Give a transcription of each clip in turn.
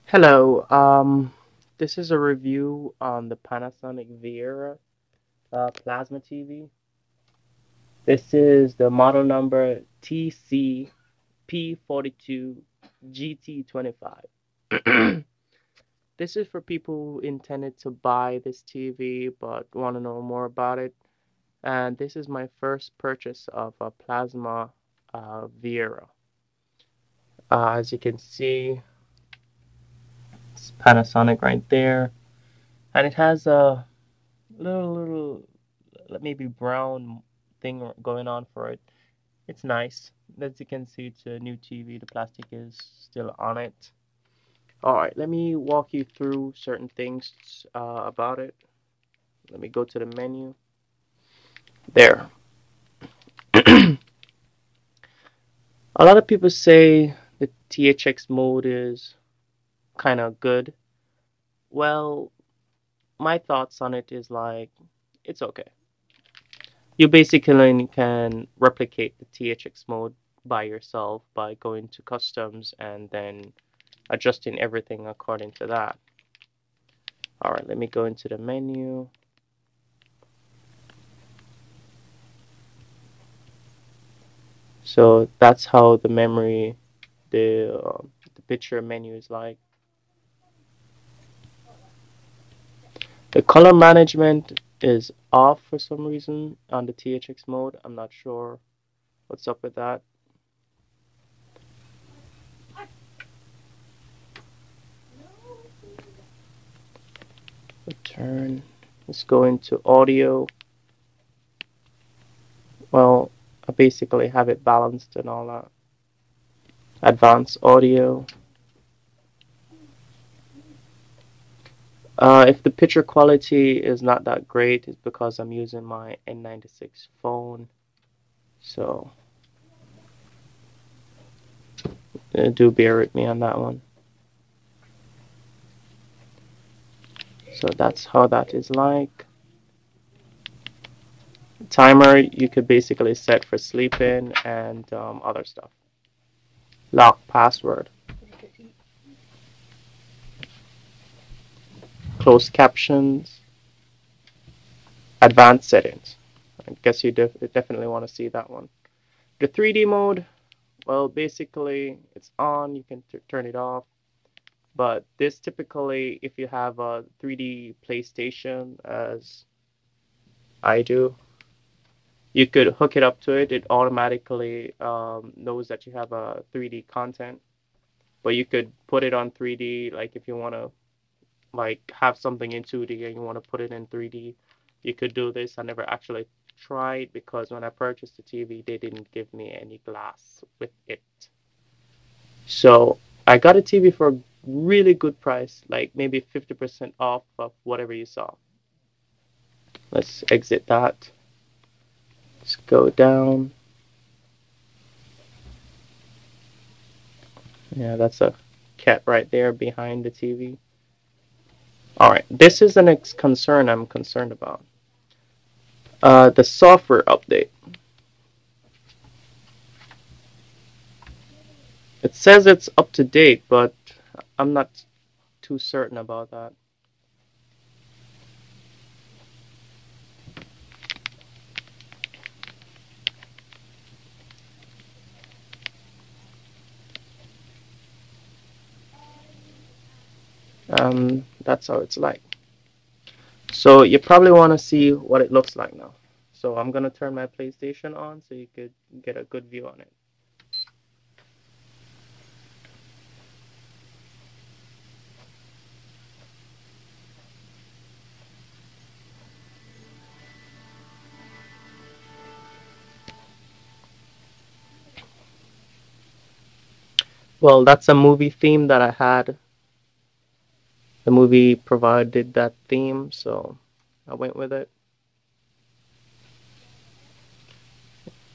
Hello, this is a review on the Panasonic Viera plasma TV. This is the model number Tc-p42gt25. This is for people who intended to buy this TV but want to know more about it. And this is my first purchase of a plasma Viera. As you can see, it's Panasonic right there, and it has a little maybe brown thing going on for it. It's nice. As you can see, it's a new TV. The plastic is still on it. All right, let me walk you through certain things about it. Let me go to the menu. There. A lot of people say the THX mode is kind of good. Well, my thoughts on it is like it's okay. You basically can replicate the THX mode by yourself by going to customs and then adjusting everything according to that. All right, let me go into the menu. So that's how the memory, the picture menu is like. The color management is off for some reason on the THX mode. I'm not sure what's up with that. Return. Let's go into audio. Well, I basically have it balanced and all that. Advanced audio. If the picture quality is not that great, it's because I'm using my N96 phone. So do bear with me on that one. So that's how that is like. Timer you could basically set for sleeping and other stuff. Lock password. Closed captions. Advanced settings. I guess you definitely want to see that one. The 3D mode, well, basically it's on. You can turn it off. But this typically, if you have a 3D PlayStation, as I do, you could hook it up to it. It automatically knows that you have a 3D content. But you could put it on 3D, like if you want to like have something in 2D and you want to put it in 3D, you could do this. I never actually tried because when I purchased the TV, they didn't give me any glass with it. So I got a TV for a really good price, like maybe 50% off of whatever you saw. Let's exit that. Let's go down. Yeah, that's a cat right there behind the TV. All right, this is the next concern I'm concerned about. The software update. It says it's up to date, but I'm not too certain about that. That's how it's like. So you probably want to see what it looks like now. So I'm gonna turn my PlayStation on so you could get a good view on it. Well, that's a movie theme that I had. The movie provided that theme, so I went with it.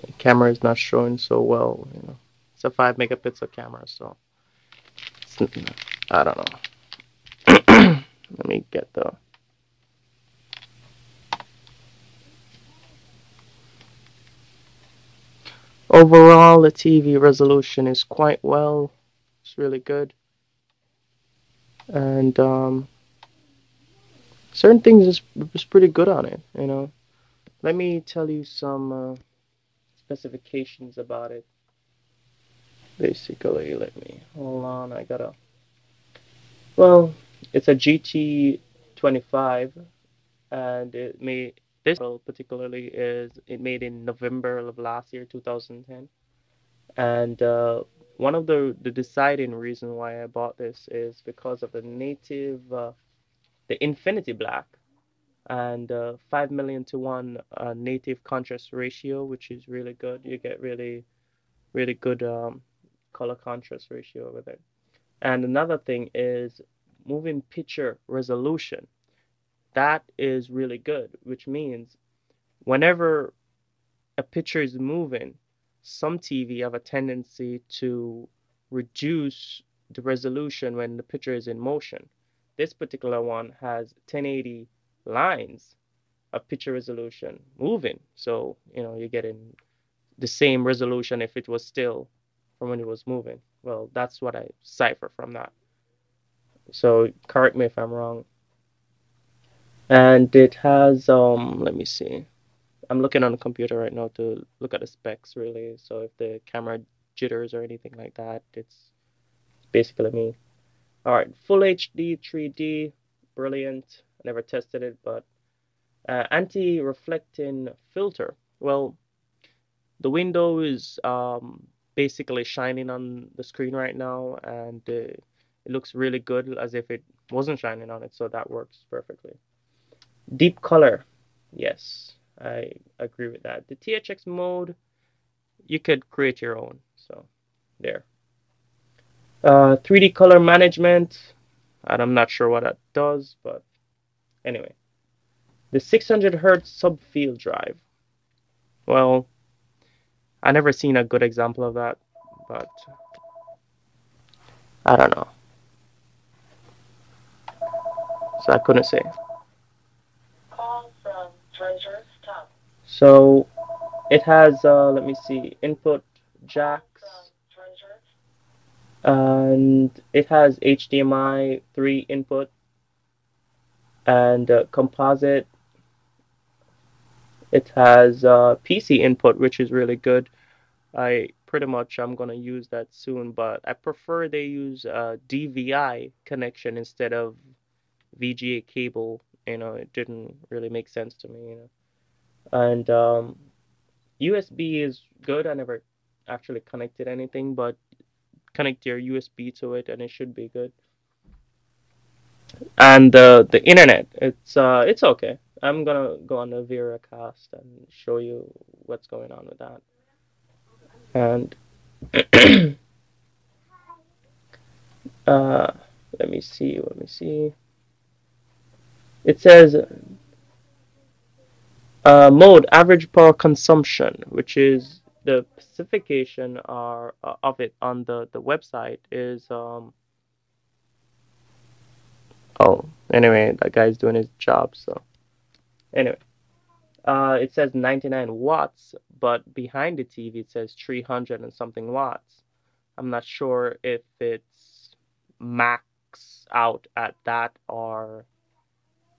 The camera is not showing so well, you know. It's a 5 megapixel camera, so I don't know. Let me get the. Overall, the TV resolution is quite well. It's really good. and certain things is pretty good on it. Let me tell you some specifications about it. Basically, let me hold on. I gotta. Well, it's a GT25, and it made this model particularly is it made in November of last year, 2010. And one of the deciding reason why I bought this is because of the native, the Infinity Black, and 5 million to 1 native contrast ratio, which is really good. You get really good color contrast ratio with it. And another thing is moving picture resolution. That is really good, which means whenever a picture is moving, some TV have a tendency to reduce the resolution when the picture is in motion. This particular one has 1080 lines of picture resolution moving. So, you're getting the same resolution if it was still from when it was moving. Well, that's what I cipher from that. So correct me if I'm wrong. And it has, let me see. I'm looking on the computer right now to look at the specs really. So if the camera jitters or anything like that, it's basically me. All right, full HD 3D, brilliant. I never tested it, but anti-reflecting filter. Well, the window is basically shining on the screen right now, and it looks really good as if it wasn't shining on it, so that works perfectly. Deep color, yes, I agree with that. The THX mode, you could create your own, so there. 3D color management, and I'm not sure what that does, but anyway. The 600 hertz subfield drive. Well, I never seen a good example of that, but I don't know. So I couldn't say. So it has, let me see, input jacks, and it has HDMI 3 input and composite. It has PC input, which is really good. I'm gonna use that soon, but I prefer they use DVI connection instead of VGA cable. It didn't really make sense to me. And USB is good. I never actually connected anything, but connect your USB to it, and it should be good. And the internet, it's okay. I'm gonna go on the VeraCast and show you what's going on with that. And uh, let me see. Let me see. It says mode average power consumption, which is the specification of it on the website is oh, anyway, that guy's doing his job. So anyway, it says 99 watts, but behind the TV it says 300 and something watts. I'm not sure if it's max out at that or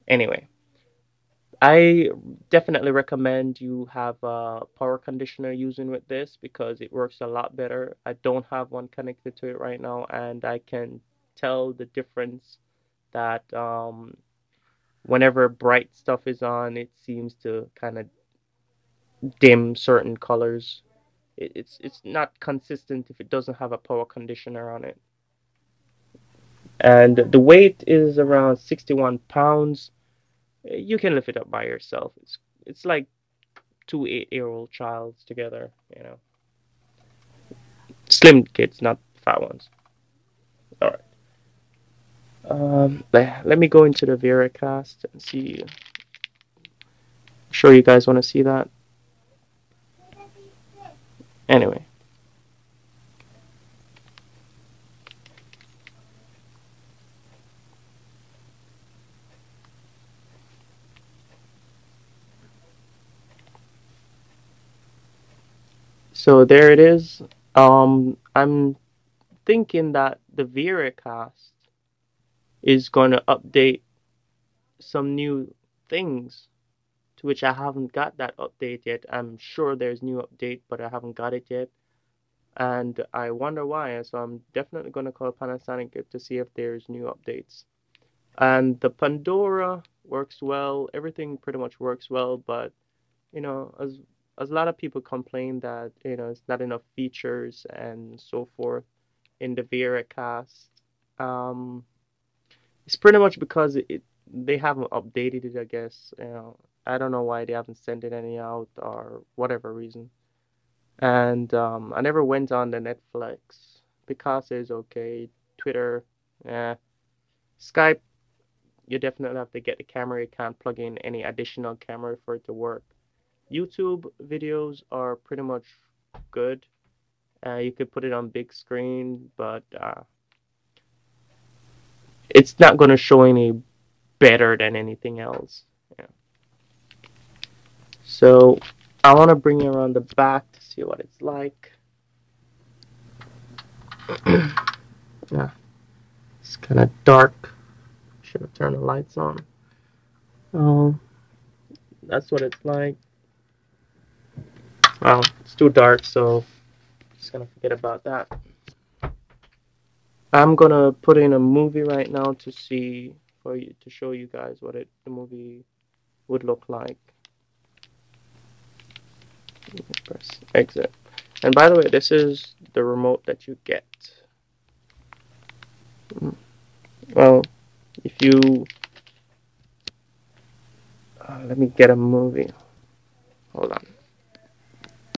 anyway. I definitely recommend you have a power conditioner using with this because it works a lot better. I don't have one connected to it right now, and I can tell the difference that whenever bright stuff is on, it seems to kind of dim certain colors. It's not consistent if it doesn't have a power conditioner on it. And the weight is around 61 pounds. You can lift it up by yourself. It's like two 8-year-old childs together. Slim kids, not fat ones. All right. Let me go into the VeraCast and see. Sure, you guys want to see that. Anyway, so there it is. I'm thinking that the VeraCast is going to update some new things, to which I haven't got that update yet. I'm sure there's new update, but I haven't got it yet. And I wonder why. So I'm definitely going to call Panasonic to see if there's new updates. And the Pandora works well. Everything pretty much works well, but as a lot of people complain that it's not enough features and so forth in the VeraCast. Um, it's pretty much because they haven't updated it, I guess. I don't know why they haven't sent it any out or whatever reason. And I never went on the Netflix. Picasso is okay. Twitter, yeah. Skype, you definitely have to get the camera. You can't plug in any additional camera for it to work. YouTube videos are pretty much good. You could put it on big screen, but it's not going to show any better than anything else. Yeah. So I want to bring you around the back to see what it's like. Yeah, it's kind of dark. Should have turned the lights on. Oh, that's what it's like. Well, it's too dark, so just gonna forget about that. I'm gonna put in a movie right now to see for you to show you guys what the movie would look like. Press exit. And by the way, this is the remote that you get. Well, if you let me get a movie. Hold on.